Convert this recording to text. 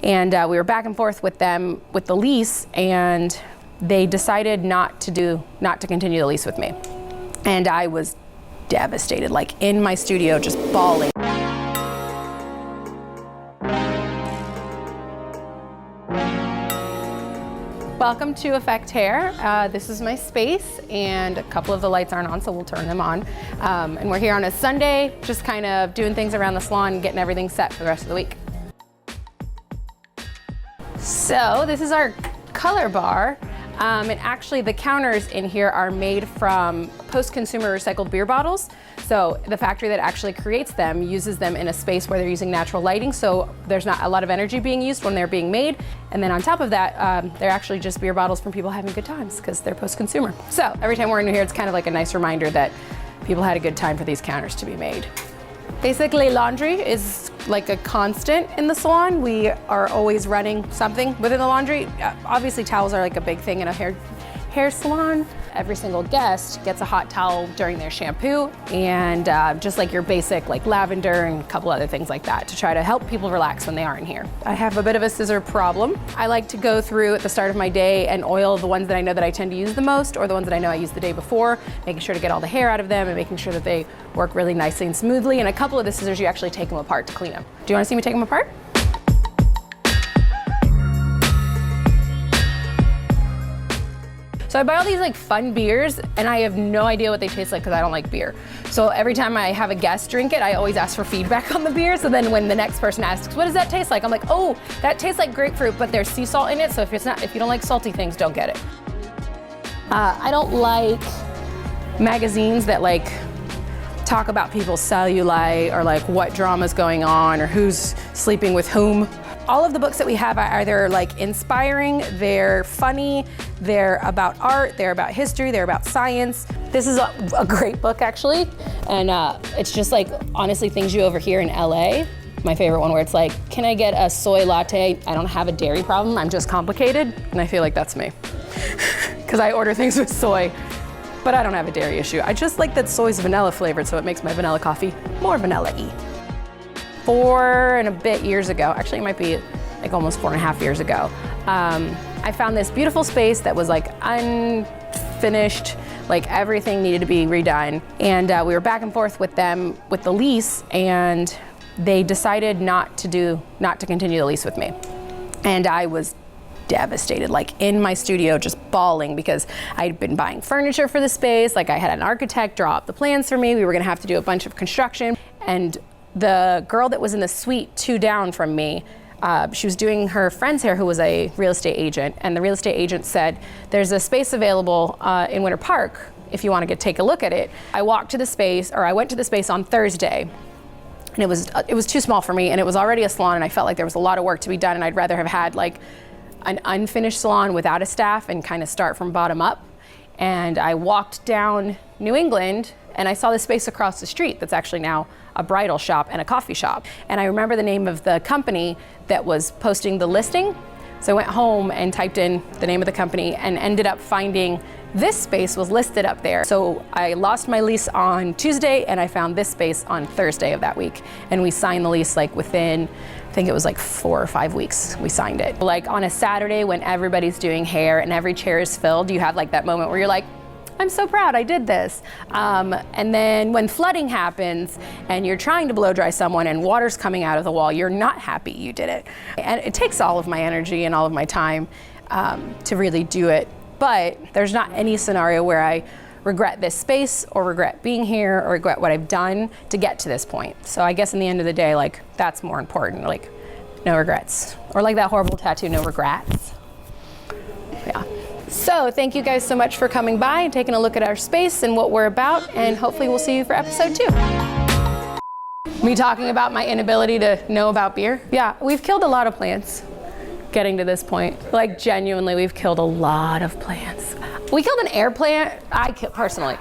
And we were back and forth with them with the lease, and they decided not to continue the lease with me. And I was devastated, like in my studio, just bawling. Welcome to Effect Hair. This is my space, and a couple of the lights aren't on, so we'll turn them on. And we're here on a Sunday, just kind of doing things around the salon and getting everything set for the rest of the week. So this is our color bar. And actually the counters in here are made from post-consumer recycled beer bottles. So the factory that actually creates them uses them in a space where they're using natural lighting, so there's not a lot of energy being used when they're being made. And then on top of that, they're actually just beer bottles from people having good times because they're post-consumer. So every time we're in here, it's kind of like a nice reminder that people had a good time for these counters to be made. Basically, laundry is like a constant in the salon. We are always running something within the laundry. Obviously, towels are like a big thing in a hair salon. Every single guest gets a hot towel during their shampoo, and just like your basic like lavender and a couple other things like that to try to help people relax when they are in here. I have a bit of a scissor problem. I like to go through at the start of my day and oil the ones that I know that I tend to use the most, or the ones that I know I use the day before, making sure to get all the hair out of them and making sure that they work really nicely and smoothly. And a couple of the scissors, you actually take them apart to clean them. Do you want to see me take them apart? So I buy all these like fun beers, and I have no idea what they taste like because I don't like beer. So every time I have a guest drink it, I always ask for feedback on the beer. So then when the next person asks, what does that taste like? I'm like, oh, that tastes like grapefruit, but there's sea salt in it. So if you don't like salty things, don't get it. I don't like magazines that like talk about people's cellulite or like what drama's going on or who's sleeping with whom. All of the books that we have are either like inspiring, they're funny, they're about art, they're about history, they're about science. This is a great book actually, and it's just like honestly things you overhear in LA. My favorite one where it's like, can I get a soy latte? I don't have a dairy problem, I'm just complicated, and I feel like that's me. Because I order things with soy, but I don't have a dairy issue. I just like that soy's vanilla flavored, so it makes my vanilla coffee more vanilla-y. 4 and a bit years ago, actually it might be like almost 4.5 years ago, I found this beautiful space that was like unfinished, like everything needed to be redone. And we were back and forth with them with the lease, and they decided not to continue the lease with me. And I was devastated, like in my studio, just bawling because I'd been buying furniture for the space. Like I had an architect draw up the plans for me. We were gonna have to do a bunch of construction. And the girl that was in the suite 2 down from me, she was doing her friend's hair who was a real estate agent, and the real estate agent said, there's a space available in Winter Park if you want to take a look at it. I went to the space on Thursday, and it was too small for me, and it was already a salon, and I felt like there was a lot of work to be done, and I'd rather have had like an unfinished salon without a staff and kind of start from bottom up. And I walked down New England, and I saw this space across the street that's actually now a bridal shop and a coffee shop. And I remember the name of the company that was posting the listing. So I went home and typed in the name of the company and ended up finding this space was listed up there. So I lost my lease on Tuesday, and I found this space on Thursday of that week. And we signed the lease like within, I think it was like 4 or 5 weeks we signed it. Like on a Saturday when everybody's doing hair and every chair is filled, you have like that moment where you're like, I'm so proud I did this. And then when flooding happens and you're trying to blow dry someone and water's coming out of the wall, you're not happy you did it. And it takes all of my energy and all of my time to really do it. But there's not any scenario where I regret this space or regret being here or regret what I've done to get to this point. So I guess in the end of the day, like that's more important, like no regrets. Or like that horrible tattoo, no regrets. Yeah. So thank you guys so much for coming by and taking a look at our space and what we're about, and hopefully we'll see you for episode 2. Me talking about my inability to know about beer. Yeah, we've killed a lot of plants getting to this point. Like genuinely, we've killed a lot of plants. We killed an air plant, personally.